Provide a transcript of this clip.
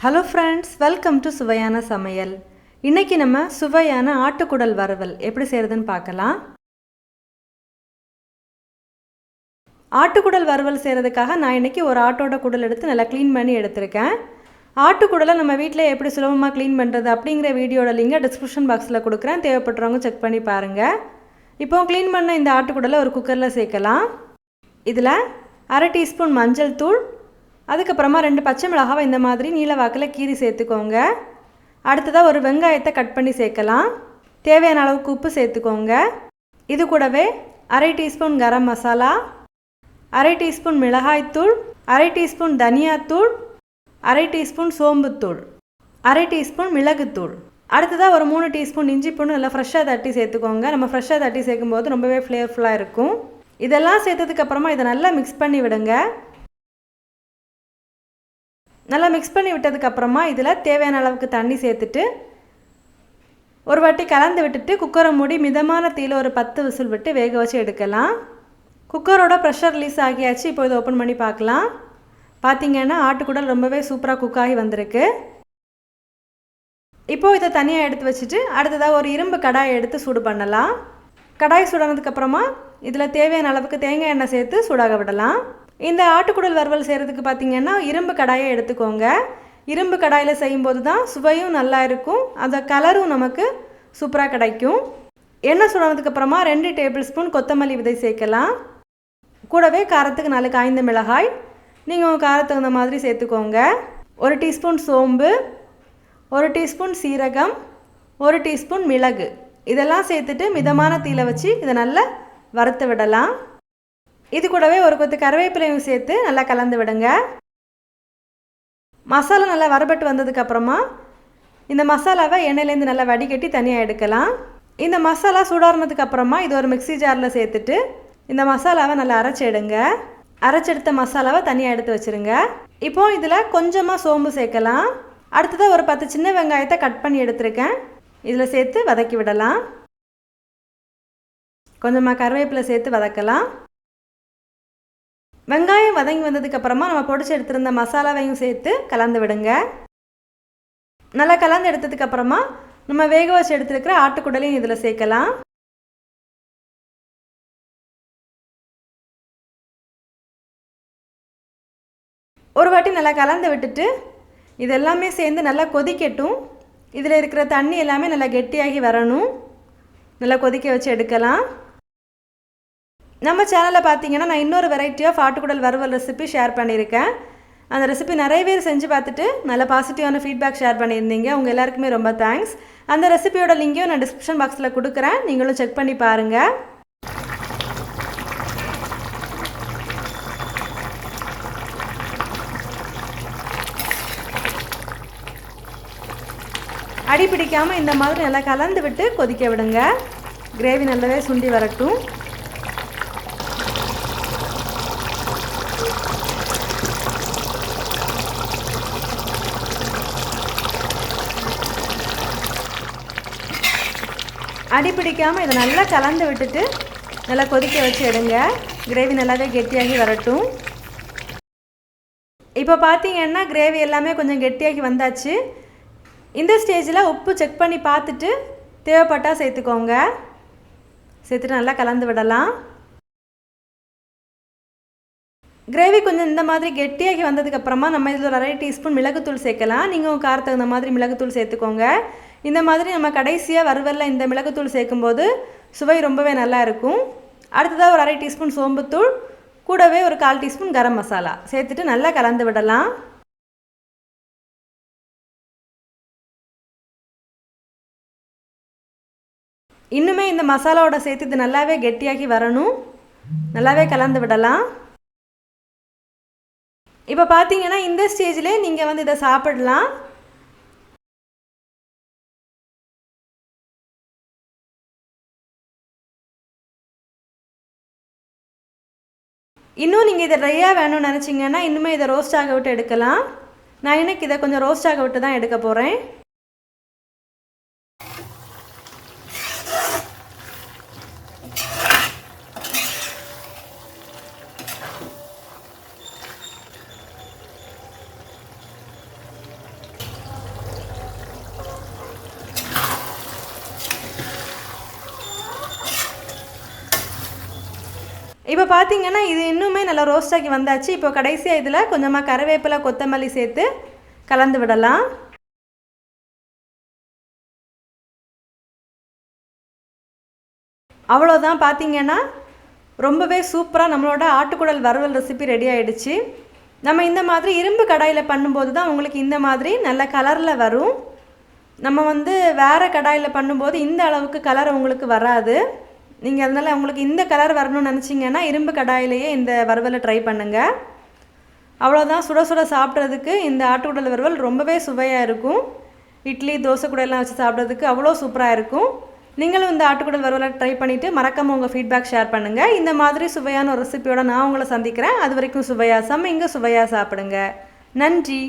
Hello friends, welcome to சுவையான சமையல். இன்றைக்கி நம்ம சுவையான ஆட்டுக்குடல் வறுவல் எப்படி செய்கிறதுன்னு பார்க்கலாம். ஆட்டுக்குடல் வறுவல் செய்கிறதுக்காக நான் இன்றைக்கி ஒரு ஆட்டோட குடல் எடுத்து நல்லா க்ளீன் பண்ணி எடுத்திருக்கேன். ஆட்டுக்குடலை நம்ம வீட்டில் எப்படி சுலபமாக க்ளீன் பண்ணுறது அப்படிங்கிற வீடியோட லிங்கை டிஸ்கிரிப்ஷன் பாக்ஸில் கொடுக்குறேன். தேவைப்படுறவங்க செக் பண்ணி பாருங்கள். இப்போ க்ளீன் பண்ண இந்த ஆட்டுக்குடலை ஒரு குக்கரில் சேர்க்கலாம். இதில் 1/2 டீஸ்பூன் மஞ்சள் தூள், அதுக்கப்புறமா 2 பச்சை மிளகாவை இந்த மாதிரி நீல வாக்கில் கீறி சேர்த்துக்கோங்க. அடுத்ததாக ஒரு வெங்காயத்தை கட் பண்ணி சேர்க்கலாம். தேவையான அளவுக்கு உப்பு சேர்த்துக்கோங்க. இது கூடவே 1/2 டீஸ்பூன் கரம் மசாலா, 1/2 டீஸ்பூன் மிளகாய்த்தூள், 1/2 டீஸ்பூன் தனியாத்தூள், 1/2 டீஸ்பூன் சோம்புத்தூள், 1/2 டீஸ்பூன் மிளகுத்தூள். அடுத்ததாக ஒரு 3 டீஸ்பூன் இஞ்சி பூண்டு நல்லா ஃப்ரெஷ்ஷாக தட்டி சேர்த்துக்கோங்க. நம்ம ஃப்ரெஷ்ஷாக தட்டி சேர்க்கும்போது ரொம்பவே ஃப்ளேவர்ஃபுல்லாக இருக்கும். இதெல்லாம் சேர்த்ததுக்கப்புறமா இதை நல்லா மிக்ஸ் பண்ணி விடுங்க. நல்லா மிக்ஸ் பண்ணி விட்டதுக்கப்புறமா இதில் தேவையான அளவுக்கு தண்ணி சேர்த்துட்டு ஒரு வாட்டி கலந்து விட்டுட்டு குக்கரை மூடி மிதமான தீயில் ஒரு 10 விசில் விட்டு வேக வச்சு எடுக்கலாம். குக்கரோட ப்ரெஷர் ரிலீஸ் ஆகியாச்சு. இப்போ இதை ஓப்பன் பண்ணி பார்க்கலாம். பார்த்திங்கன்னா ஆட்டுக்குடல் ரொம்பவே சூப்பராக குக் ஆகி வந்திருக்கு. இப்போது இதை தனியாக எடுத்து வச்சுட்டு அடுத்ததாக ஒரு இரும்பு கடாயை எடுத்து சூடு பண்ணலாம். கடாய் சூடானதுக்கப்புறமா இதில் தேவையான அளவுக்கு தேங்காய் எண்ணெய் சேர்த்து சூடாக விடலாம். இந்த ஆட்டுக்குடல் வறுவல் செய்கிறதுக்கு பார்த்திங்கன்னா இரும்பு கடாயை எடுத்துக்கோங்க. இரும்பு கடாயில் செய்யும்போது தான் சுவையும் நல்லா இருக்கும், அந்த கலரும் நமக்கு சூப்பராக கிடைக்கும். எண்ணெய் சூடானதுக்கப்புறமா 2 டேபிள் ஸ்பூன் கொத்தமல்லி விதை சேர்க்கலாம். கூடவே காரத்துக்கு 4 காய்ந்த மிளகாய், நீங்கள் உங்கள் காரத்துக்கு தகுந்த மாதிரி சேர்த்துக்கோங்க. 1 டீஸ்பூன் சோம்பு, 1 டீஸ்பூன் சீரகம், 1 டீஸ்பூன் மிளகு, இதெல்லாம் சேர்த்துட்டு மிதமான தீயில வச்சு இதை நல்லா வறுத்து விடலாம். இது கூடவே ஒரு கொத்து கருவேப்பிலையும் சேர்த்து நல்லா கலந்து விடுங்க. மசாலா நல்லா வறுபட்டு வந்ததுக்கப்புறமா இந்த மசாலாவை எண்ணெயிலேருந்து நல்லா வடிகட்டி தனியாக எடுக்கலாம். இந்த மசாலா சூடாறினதுக்கப்புறமா இது ஒரு மிக்ஸி ஜாரில் சேர்த்துட்டு இந்த மசாலாவை நல்லா அரைச்சிடுங்க. அரைச்செடுத்த மசாலாவை தனியாக எடுத்து வச்சுருங்க. இப்போது இதில் கொஞ்சமாக சோம்பு சேர்க்கலாம். அடுத்ததாக ஒரு 10 சின்ன வெங்காயத்தை கட் பண்ணி எடுத்துருக்கேன். இதில் சேர்த்து வதக்கி விடலாம். கொஞ்சமாக கருவேப்பிலை சேர்த்து வதக்கலாம். வெங்காயம் வதங்கி வந்ததுக்கப்புறமா நம்ம பொடிச்சு எடுத்துருந்த மசாலாவையும் சேர்த்து கலந்து விடுங்க. நல்லா கலந்து எடுத்ததுக்கப்புறமா நம்ம வேக வச்சு எடுத்துருக்கிற ஆட்டுக்குடலையும் இதில் சேர்க்கலாம். ஒரு வாட்டி நல்லா கலந்து விட்டுட்டு இது எல்லாமே சேர்ந்து நல்லா கொதிக்கட்டும். இதில் இருக்கிற தண்ணி எல்லாமே நல்லா கெட்டியாகி வரணும். நல்லா கொதிக்க வச்சு எடுக்கலாம். நம்ம சேனலில் பார்த்தீங்கன்னா நான் இன்னொரு வெரைட்டி ஆஃப் ஆட்டுக்குடல் வறுவல் ரெசிபி ஷேர் பண்ணியிருக்கேன். அந்த ரெசிபி நிறைய பேர் செஞ்சு பார்த்துட்டு நல்ல பாசிட்டிவான ஃபீட்பேக் ஷேர் பண்ணியிருந்தீங்க. உங்கள் எல்லாருக்குமே ரொம்ப தேங்க்ஸ். அந்த ரெசிபியோட லிங்கையும் நான் டிஸ்கிரிப்ஷன் பாக்ஸில் கொடுக்குறேன், நீங்களும் செக் பண்ணி பாருங்கள். அடி பிடிக்காமல் இந்த மாதிரி நல்லா கலந்து விட்டு கொதிக்க விடுங்க. கிரேவி நல்லாவே சுண்டி வரட்டும். அடி பிடிக்காமல் இதை நல்லா கலந்து விட்டுட்டு நல்லா கொதிக்க வச்சு எடுங்க. கிரேவி நல்லாவே கெட்டியாகி வரட்டும். இப்போ பார்த்தீங்கன்னா கிரேவி எல்லாமே கொஞ்சம் கெட்டியாகி வந்தாச்சு. இந்த ஸ்டேஜில் உப்பு செக் பண்ணி பார்த்துட்டு தேவைப்பட்டால் சேர்த்துக்கோங்க. சேர்த்துட்டு நல்லா கலந்து விடலாம். கிரேவி கொஞ்சம் இந்த மாதிரி கெட்டியாகி வந்ததுக்கப்புறமா நம்ம இதில் ஒரு 1/2 டீஸ்பூன் மிளகுத்தூள் சேர்க்கலாம். நீங்கள் உங்கள் காரத்துக்கு தகுந்த மாதிரி மிளகுத்தூள் சேர்த்துக்கோங்க. இந்த மாதிரி நம்ம கடைசியாக வறுவலில் இந்த மிளகுத்தூள் சேர்க்கும்போது சுவை ரொம்பவே நல்லா இருக்கும். அடுத்ததாக ஒரு 1/2 டீஸ்பூன் சோம்புத்தூள், கூடவே ஒரு 1/4 டீஸ்பூன் கரம் மசாலா சேர்த்துட்டு நல்லா கலந்து விடலாம். இன்னுமே இந்த மசாலாவோட சேர்த்து இது நல்லாவே கெட்டியாகி வரணும். நல்லாவே கலந்து விடலாம். இப்போ பார்த்தீங்கன்னா இந்த ஸ்டேஜில் நீங்கள் இதை சாப்பிடலாம். இன்னும் நீங்கள் இதை ட்ரையாக வேணும்னு நினச்சிங்கன்னா இன்னுமே இதை ரோஸ்ட் ஆக விட்டு எடுக்கலாம். நான் எனக்கு இதை கொஞ்சம் ரோஸ்ட் ஆக விட்டு தான் எடுக்க போகிறேன். இப்போ பார்த்தீங்கன்னா இது இன்னுமே நல்லா ரோஸ்ட் ஆகி வந்தாச்சு. இப்போ கடைசியாக இதில் கொஞ்சமாக கறிவேப்பிலை கொத்தமல்லி சேர்த்து கலந்து விடலாம். அவ்வளோதான், பார்த்தீங்கன்னா ரொம்பவே சூப்பராக நம்மளோட ஆட்டுக்குடல் வறுவல் ரெசிபி ரெடி ஆகிடுச்சு. நம்ம இந்த மாதிரி இரும்பு கடாயில் பண்ணும்போது தான் உங்களுக்கு இந்த மாதிரி நல்ல கலரில் வரும். நம்ம வேறு கடாயில் பண்ணும்போது இந்த அளவுக்கு கலர் உங்களுக்கு வராது. நீங்கள் அதனால் உங்களுக்கு இந்த கலர் வரணும்னு நினச்சிங்கன்னா இரும்பு கடாயிலேயே இந்த வறுவலை ட்ரை பண்ணுங்கள். அவ்வளோதான், சுட சுட சாப்பிட்றதுக்கு இந்த ஆட்டுக்குடல் வறுவல் ரொம்பவே சுவையாக இருக்கும். இட்லி தோசை கூட எல்லாம் வச்சு சாப்பிட்றதுக்கு அவ்வளோ சூப்பராக இருக்கும். நீங்களும் இந்த ஆட்டுக்குடல் வறுவலை ட்ரை பண்ணிவிட்டு மறக்காமல் உங்கள் ஃபீட்பேக் ஷேர் பண்ணுங்கள். இந்த மாதிரி சுவையான ஒரு ரெசிபியோட நான் உங்களை சந்திக்கிறேன். அது வரைக்கும் சுவையாக சமைங்க, சுவையாக சாப்பிடுங்க. நன்றி.